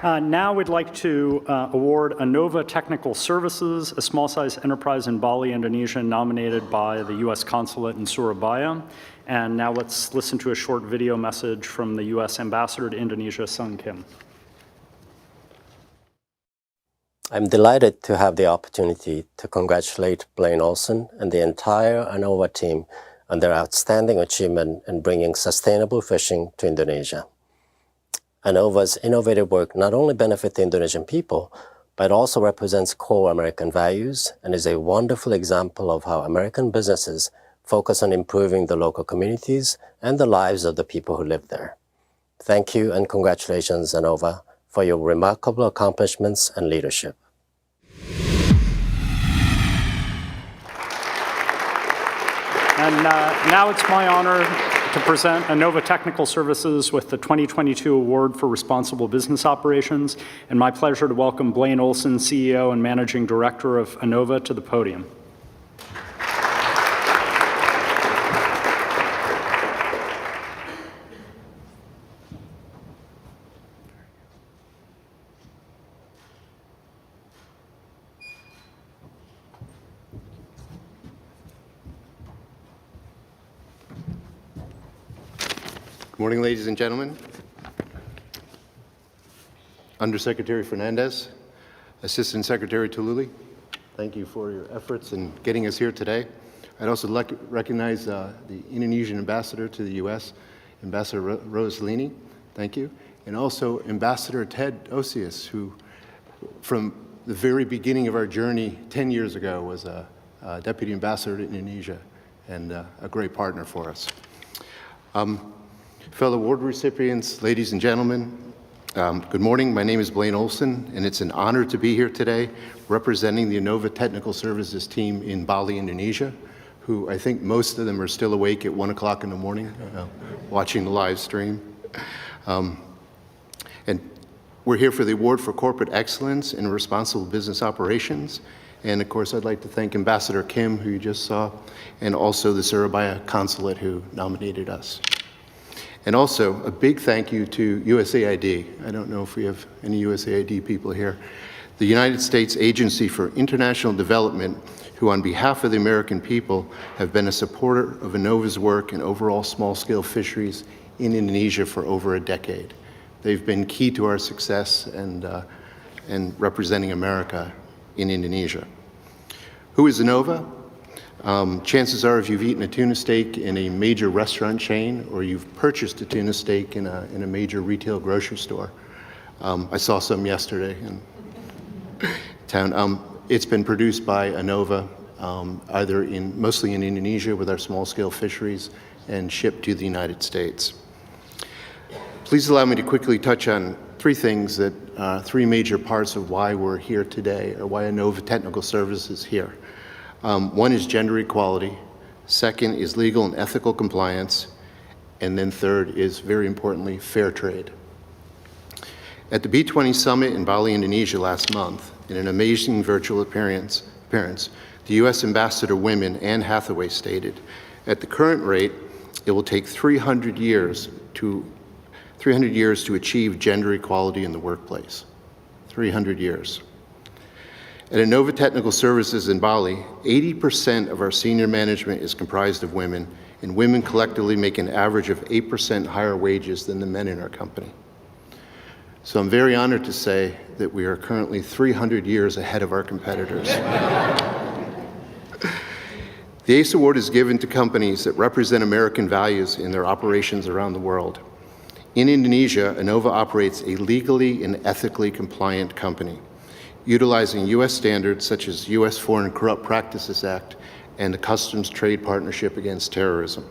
Now we'd like to award Anova Technical Services, a small-sized enterprise in Bali, Indonesia, nominated by the U.S. Consulate in Surabaya. And now let's listen to a short video message from the U.S. Ambassador to Indonesia, Sung Kim. I'm delighted to have the opportunity to congratulate Blane Olson and the entire Anova team on their outstanding achievement in bringing sustainable fishing to Indonesia. Anova's innovative work not only benefits the Indonesian people, but also represents core American values and is a wonderful example of how American businesses focus on improving the local communities and the lives of the people who live there. Thank you and congratulations, Anova, for your remarkable accomplishments and leadership. And now it's my honor to present Anova Technical Services with the 2022 Award for Responsible Business Operations, and my pleasure to welcome Blane Olson, CEO and Managing Director of Anova, to the podium. Good morning, ladies and gentlemen. Undersecretary Fernandez, Assistant Secretary Tululi, thank you for your efforts in getting us here today. I'd also like to recognize the Indonesian Ambassador to the U.S., Ambassador Rosalini, thank you, and also Ambassador Ted Osius, who from the very beginning of our journey 10 years ago was a Deputy Ambassador to Indonesia and a great partner for us. Fellow award recipients, ladies and gentlemen, good morning. My name is Blane Olson, and it's an honor to be here today representing the Anova Technical Services team in Bali, Indonesia, who I think most of them are still awake at 1 o'clock in the morning watching the live stream. And we're here for the Award for Corporate Excellence in Responsible Business Operations. And of course, I'd like to thank Ambassador Kim, who you just saw, and also the Surabaya Consulate, who nominated us. And also, a big thank you to USAID. I don't know if we have any USAID people here. The United States Agency for International Development, who on behalf of the American people have been a supporter of Anova's work in overall small-scale fisheries in Indonesia for over a decade. They've been key to our success and representing America in Indonesia. Who is Anova? Chances are if you've eaten a tuna steak in a major restaurant chain or you've purchased a tuna steak in a major retail grocery store. I saw some yesterday in town. It's been produced by Anova, mostly in Indonesia with our small-scale fisheries, and shipped to the United States. Please allow me to quickly touch on three things three major parts of why we're here today, or why Anova Technical Services is here. One is gender equality, second is legal and ethical compliance, and then third is, very importantly, fair trade. At the B20 Summit in Bali, Indonesia last month, in an amazing virtual appearance, the U.S. Ambassador Women, Anne Hathaway, stated, at the current rate, it will take 300 years to achieve gender equality in the workplace. 300 years. At Anova Technical Services in Bali, 80% of our senior management is comprised of women, and women collectively make an average of 8% higher wages than the men in our company. So I'm very honored to say that we are currently 300 years ahead of our competitors. The ACE Award is given to companies that represent American values in their operations around the world. In Indonesia, Anova operates a legally and ethically compliant company, utilizing U.S. standards such as U.S. Foreign Corrupt Practices Act and the Customs Trade Partnership Against Terrorism.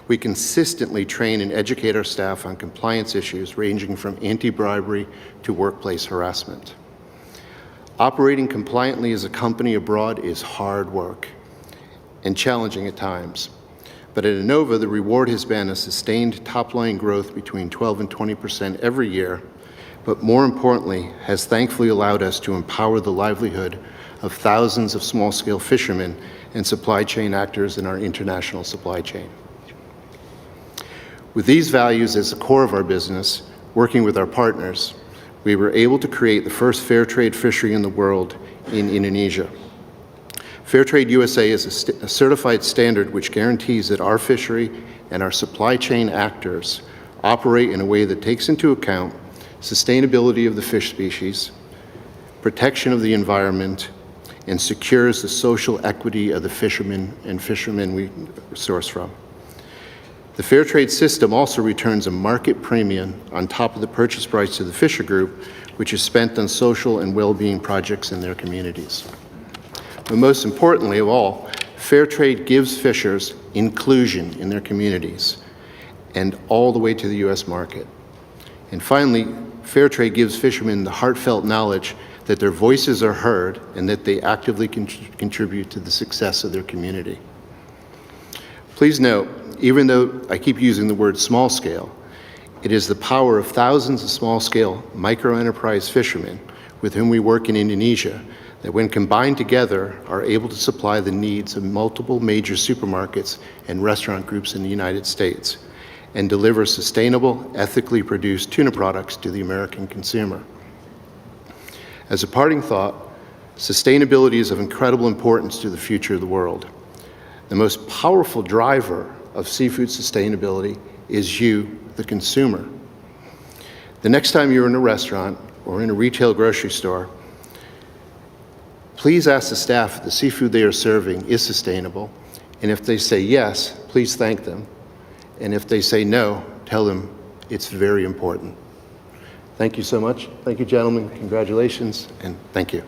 We consistently train and educate our staff on compliance issues ranging from anti-bribery to workplace harassment. Operating compliantly as a company abroad is hard work and challenging at times. But at Anova, the reward has been a sustained top-line growth between 12% and 20% every year, but more importantly, has thankfully allowed us to empower the livelihood of thousands of small-scale fishermen and supply chain actors in our international supply chain. With these values as the core of our business, working with our partners, we were able to create the first fair trade fishery in the world in Indonesia. Fair Trade USA is a certified standard which guarantees that our fishery and our supply chain actors operate in a way that takes into account sustainability of the fish species, protection of the environment, and secures the social equity of the fishermen we source from. The fair trade system also returns a market premium on top of the purchase price to the fisher group, which is spent on social and well-being projects in their communities. But most importantly of all, fair trade gives fishers inclusion in their communities and all the way to the U.S. market. And finally, fair trade gives fishermen the heartfelt knowledge that their voices are heard and that they actively contribute to the success of their community. Please note, even though I keep using the word small scale, it is the power of thousands of small scale micro-enterprise fishermen with whom we work in Indonesia that when combined together are able to supply the needs of multiple major supermarkets and restaurant groups in the United States and deliver sustainable, ethically produced tuna products to the American consumer. As a parting thought, sustainability is of incredible importance to the future of the world. The most powerful driver of seafood sustainability is you, the consumer. The next time you're in a restaurant or in a retail grocery store, please ask the staff if the seafood they are serving is sustainable, and if they say yes, please thank them. And if they say no, tell them it's very important. Thank you so much. Thank you, gentlemen. Congratulations, and thank you.